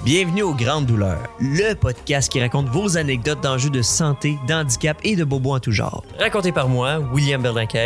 Bienvenue aux Grandes Douleurs, le podcast qui raconte vos anecdotes d'enjeux de santé, d'handicap et de bobos en tout genre. Raconté par moi, William Bernanke,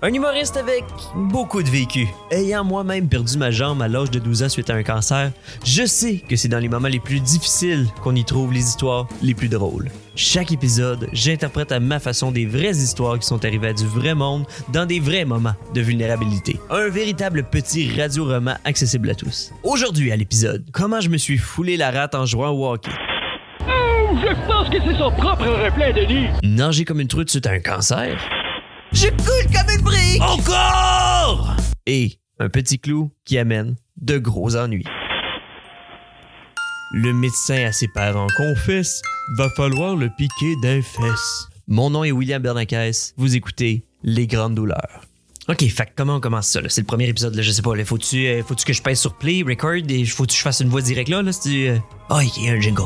un humoriste avec beaucoup de vécu. Ayant moi-même perdu ma jambe à l'âge de 12 ans suite à un cancer, je sais que c'est dans les moments les plus difficiles qu'on y trouve les histoires les plus drôles. Chaque épisode, j'interprète à ma façon des vraies histoires qui sont arrivées à du vrai monde dans des vrais moments de vulnérabilité. Un véritable petit radio-roman accessible à tous. Aujourd'hui à l'épisode, comment je me suis foulé la rate en jouant au hockey. Je pense que c'est son propre reflet, Denis. Nager comme une truite suite à un cancer. Je coule comme une brique. Encore! Et un petit clou qui amène de gros ennuis. Le médecin à ses parents confesse, va falloir le piquer d'un fesse. Mon nom est William Bernanke, vous écoutez Les Grandes Douleurs. Ok, fait comment on commence ça là? C'est le premier épisode, là, je sais pas, là, faut-tu que je pèse sur play, record, et faut-tu que je fasse une voix directe là? Ah, il y a un jingle.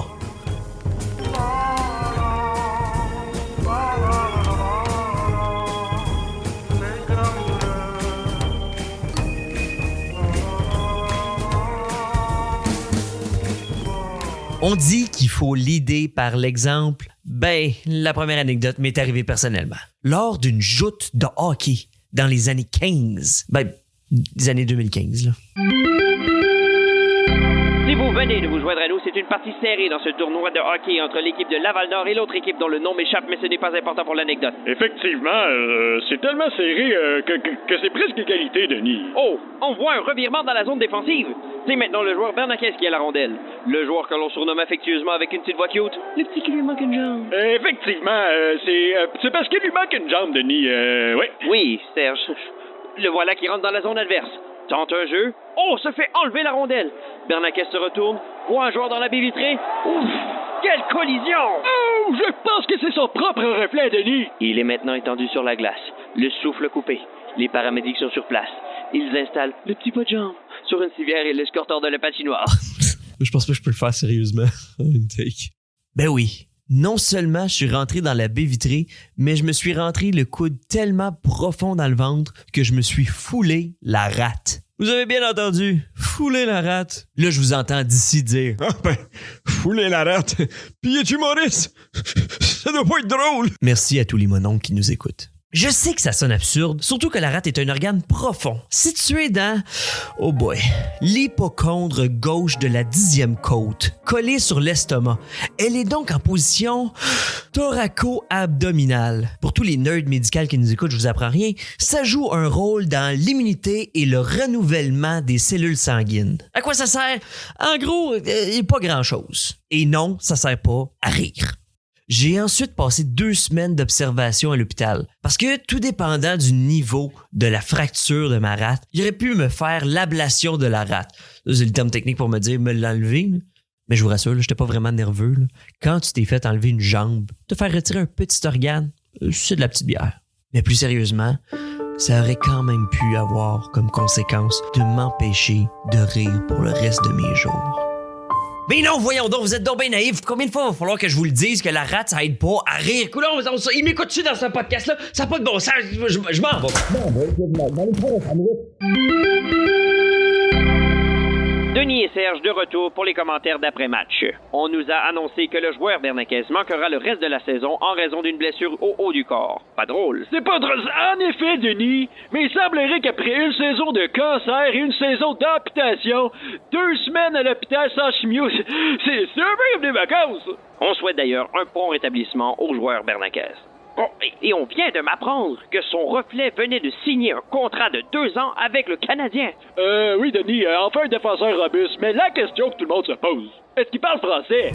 On dit qu'il faut leader par l'exemple. Ben, la première anecdote m'est arrivée personnellement. Lors d'une joute de hockey dans les années 15. Ben, des années 2015, là. Si vous venez de vous joindre à nous, c'est une partie serrée dans ce tournoi de hockey entre l'équipe de Laval-Nord et l'autre équipe dont le nom m'échappe, mais ce n'est pas important pour l'anecdote. Effectivement, c'est tellement serré que c'est presque égalité, Denis. Oh, on voit un revirement dans la zone défensive. C'est maintenant le joueur Bernanke qui a la rondelle. Le joueur que l'on surnomme affectueusement avec une petite voix cute, le petit qui lui manque une jambe. Effectivement, c'est parce qu'il lui manque une jambe, Denis, ouais. Oui, Serge. Le voilà qui rentre dans la zone adverse. Tente un jeu. Oh, se fait enlever la rondelle. Bernanke se retourne, voit un joueur dans la baie vitrée. Ouf! Quelle collision! Oh, je pense que c'est son propre reflet, Denis. Il est maintenant étendu sur la glace, le souffle coupé. Les paramédics sont sur place. Ils installent le petit pot de jambe sur une civière et l'escortent hors de la patinoire. Je pense pas que je peux le faire sérieusement. Une take. Ben oui. Non seulement je suis rentré dans la baie vitrée, mais je me suis rentré le coude tellement profond dans le ventre que je me suis foulé la rate. Vous avez bien entendu, fouler la rate. Là, je vous entends d'ici dire « Ah ben, fouler la rate. Puis es-tu Maurice? Ça doit pas être drôle. » Merci à tous les mononcles qui nous écoutent. Je sais que ça sonne absurde, surtout que la rate est un organe profond, situé dans, oh boy, l'hypochondre gauche de la 10e côte, collée sur l'estomac. Elle est donc en position thoraco-abdominale. Pour tous les nerds médicaux qui nous écoutent, je vous apprends rien, ça joue un rôle dans l'immunité et le renouvellement des cellules sanguines. À quoi ça sert? En gros, pas grand-chose. Et non, ça sert pas à rire. J'ai ensuite passé 2 semaines d'observation à l'hôpital parce que, tout dépendant du niveau de la fracture de ma rate, il aurait pu me faire l'ablation de la rate. Ça, c'est le terme technique pour me dire me l'enlever. Là. Mais je vous rassure, là, j'étais pas vraiment nerveux. Là. Quand tu t'es fait enlever une jambe, te faire retirer un petit organe, c'est de la petite bière. Mais plus sérieusement, ça aurait quand même pu avoir comme conséquence de m'empêcher de rire pour le reste de mes jours. Mais non, voyons donc, vous êtes donc bien naïfs. Combien de fois il va falloir que je vous le dise que la rate, ça aide pas à rire? Coulon, il m'écoute-tu dans ce podcast-là? Ça n'a pas de bon sens. Je m'en vais. Denis et Serge de retour pour les commentaires d'après-match. On nous a annoncé que le joueur Bernanke manquera le reste de la saison en raison d'une blessure au haut du corps. Pas drôle. C'est pas drôle. En effet, Denis, mais il semblerait qu'après une saison de cancer et une saison d'amputation, 2 semaines à l'hôpital sans chimio, c'est un peu comme des vacances. On souhaite d'ailleurs un prompt rétablissement au joueur Bernanke. Oh, et on vient de m'apprendre que son reflet venait de signer un contrat de 2 ans avec le Canadien. Oui, Denis, enfin un défenseur robuste. Mais la question que tout le monde se pose, est-ce qu'il parle français?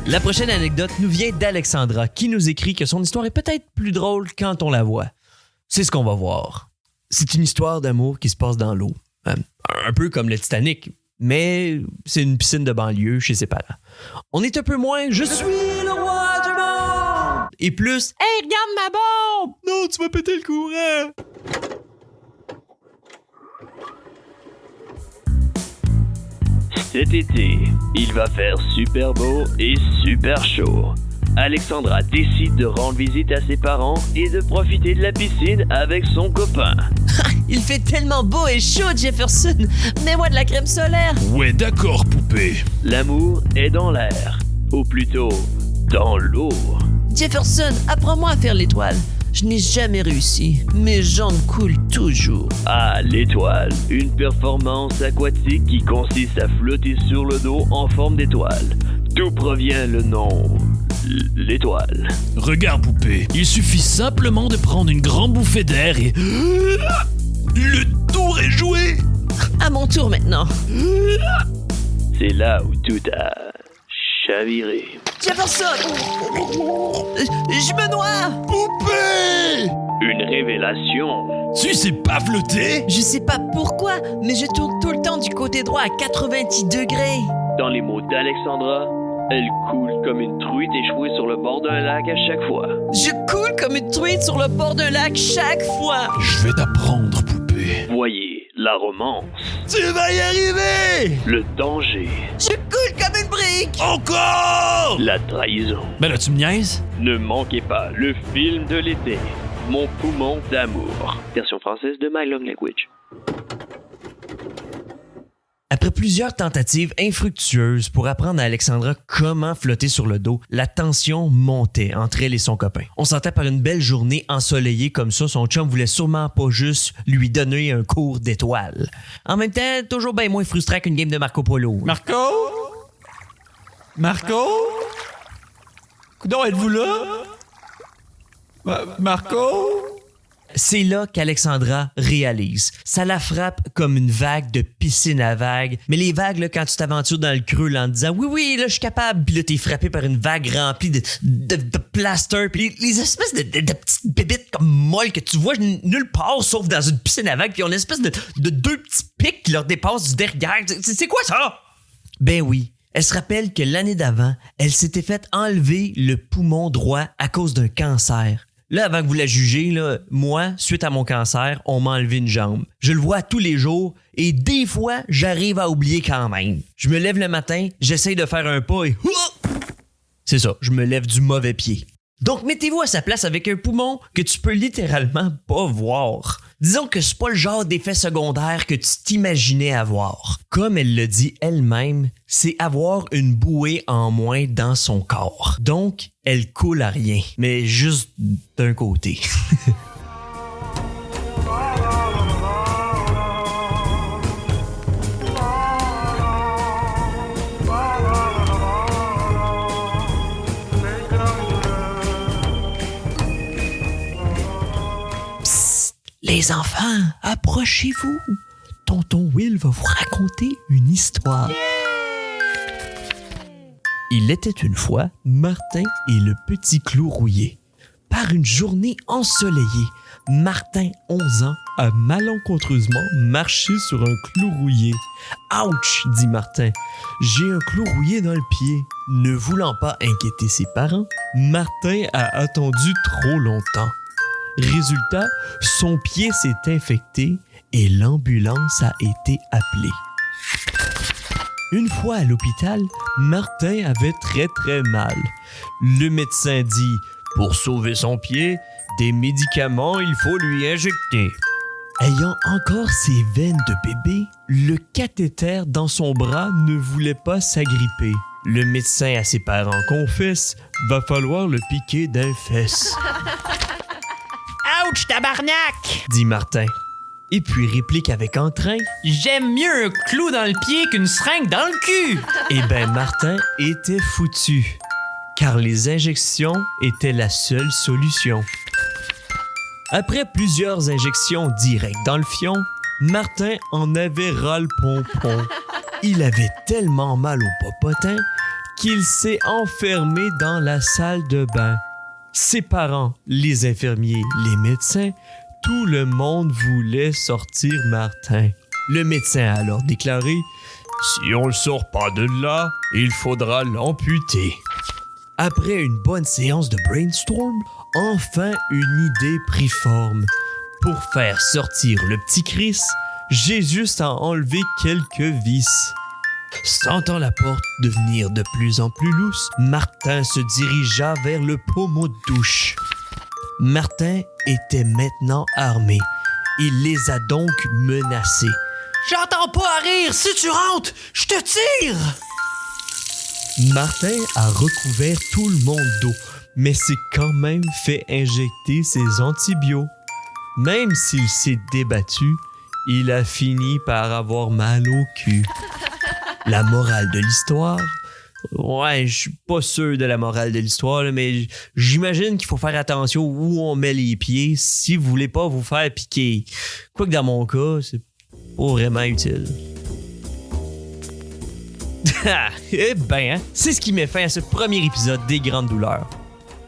La prochaine anecdote nous vient d'Alexandra, qui nous écrit que son histoire est peut-être plus drôle quand on la voit. C'est ce qu'on va voir. C'est une histoire d'amour qui se passe dans l'eau. Un peu comme le Titanic, mais c'est une piscine de banlieue chez ses parents. On est un peu moins « Je suis le roi du monde » et plus « Hey, regarde ma bombe! Non, tu vas péter le courant! » Cet été, il va faire super beau et super chaud. Alexandra décide de rendre visite à ses parents et de profiter de la piscine avec son copain. Il fait tellement beau et chaud, Jefferson. Mets-moi de la crème solaire. Ouais, d'accord, poupée. L'amour est dans l'air, ou plutôt dans l'eau. Jefferson, apprends-moi à faire l'étoile. Je n'ai jamais réussi. Mes jambes coulent toujours. Ah, l'étoile, une performance aquatique qui consiste à flotter sur le dos en forme d'étoile. D'où provient le nom l'étoile. Regarde, poupée, il suffit simplement de prendre une grande bouffée d'air et... Le tour est joué! À mon tour maintenant. C'est là où tout a chaviré. Jefferson! Je me noie! Poupée! Une révélation. Tu sais pas flotter? Je sais pas pourquoi, mais je tourne tout le temps du côté droit à 90 degrés. Dans les mots d'Alexandra, elle coule comme une truite échouée sur le bord d'un lac à chaque fois. Je coule comme une truite sur le bord d'un lac chaque fois. Je vais t'apprendre, poupée. Voyez la romance, Tu vas y arriver! le danger, Je coule comme une brique. Encore! la trahison. Ben là, tu me niaises? Ne manquez pas le film de l'été, Mon poumon d'amour. Version française de My Long Language. Après plusieurs tentatives infructueuses pour apprendre à Alexandra comment flotter sur le dos, la tension montait entre elle et son copain. On sentait par une belle journée ensoleillée comme ça, son chum voulait sûrement pas juste lui donner un cours d'étoile. En même temps, toujours bien moins frustrant qu'une game de Marco Polo. Marco? Marco? Coudon, êtes-vous là? Marco? C'est là qu'Alexandra réalise. Ça la frappe comme une vague de piscine à vagues. Mais les vagues, là, quand tu t'aventures dans le creux là, en disant « Oui, là, je suis capable », puis là, t'es frappé par une vague remplie de plaster, puis les espèces de petites bébites comme molles que tu vois nulle part sauf dans une piscine à vagues, puis ils ont une espèce de deux petits pics qui leur dépassent du derrière. C'est quoi ça? Ben oui. Elle se rappelle que l'année d'avant, elle s'était fait enlever le poumon droit à cause d'un cancer. Là, avant que vous la jugez, là, moi, suite à mon cancer, on m'a enlevé une jambe. Je le vois tous les jours et des fois, j'arrive à oublier quand même. Je me lève le matin, j'essaye de faire un pas et... C'est ça, je me lève du mauvais pied. Donc, mettez-vous à sa place avec un poumon que tu peux littéralement pas voir. Disons que c'est pas le genre d'effet secondaire que tu t'imaginais avoir. Comme elle le dit elle-même, c'est avoir une bouée en moins dans son corps. Donc, elle coule à rien, mais juste d'un côté. Les enfants, approchez-vous. Tonton Will va vous raconter une histoire. Il était une fois Martin et le petit clou rouillé. Par une journée ensoleillée, Martin, 11 ans, a malencontreusement marché sur un clou rouillé. « Ouch !» dit Martin. « J'ai un clou rouillé dans le pied. » Ne voulant pas inquiéter ses parents, Martin a attendu trop longtemps. Résultat, son pied s'est infecté et l'ambulance a été appelée. Une fois à l'hôpital, Martin avait très mal. Le médecin dit « Pour sauver son pied, des médicaments, il faut lui injecter. » Ayant encore ses veines de bébé, le cathéter dans son bras ne voulait pas s'agripper. Le médecin à ses parents confesse « Va falloir le piquer d'un fesse. » Ouch, tabarnak! dit Martin. Et puis réplique avec entrain. J'aime mieux un clou dans le pied qu'une seringue dans le cul! Eh ben Martin était foutu, car les injections étaient la seule solution. Après plusieurs injections directes dans le fion, Martin en avait ras le pompon. Il avait tellement mal au popotin qu'il s'est enfermé dans la salle de bain. Ses parents, les infirmiers, les médecins, tout le monde voulait sortir Martin. Le médecin a alors déclaré « Si on le sort pas de là, il faudra l'amputer. » Après une bonne séance de brainstorm, enfin une idée prit forme. Pour faire sortir le petit Chris, Jésus a enlevé quelques vis. Sentant la porte devenir de plus en plus lousse, Martin se dirigea vers le pommeau de douche. Martin était maintenant armé. Il les a donc menacés. J'entends pas à rire! Si tu rentres, je te tire! Martin a recouvert tout le monde d'eau, mais s'est quand même fait injecter ses antibiotiques. Même s'il s'est débattu, il a fini par avoir mal au cul. La morale de l'histoire? Ouais, je suis pas sûr de la morale de l'histoire, là, mais j'imagine qu'il faut faire attention où on met les pieds si vous voulez pas vous faire piquer. Quoique dans mon cas, c'est pas vraiment utile. Eh ben, hein, c'est ce qui met fin à ce premier épisode des Grandes Douleurs.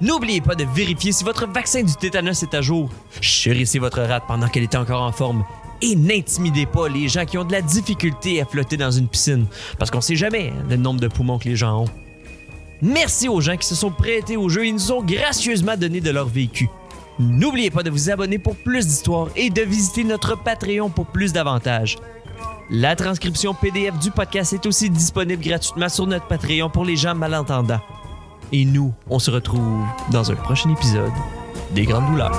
N'oubliez pas de vérifier si votre vaccin du tétanos est à jour. Chérissez votre rate pendant qu'elle est encore en forme. Et n'intimidez pas les gens qui ont de la difficulté à flotter dans une piscine, parce qu'on sait jamais le nombre de poumons que les gens ont. Merci aux gens qui se sont prêtés au jeu et nous ont gracieusement donné de leur vécu. N'oubliez pas de vous abonner pour plus d'histoires et de visiter notre Patreon pour plus d'avantages. La transcription PDF du podcast est aussi disponible gratuitement sur notre Patreon pour les gens malentendants. Et nous, on se retrouve dans un prochain épisode des Grandes Douleurs.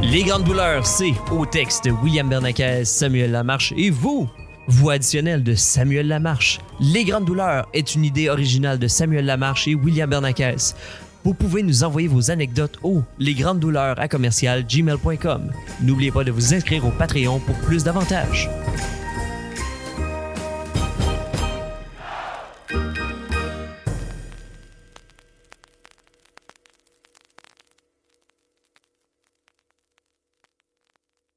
Les Grandes Douleurs, c'est au texte William Bernacquez, Samuel Lamarche et vous, voix additionnelle de Samuel Lamarche. Les Grandes Douleurs est une idée originale de Samuel Lamarche et William Bernacquez. Vous pouvez nous envoyer vos anecdotes au lesgrandedouleurs@gmail.com. N'oubliez pas de vous inscrire au Patreon pour plus d'avantages.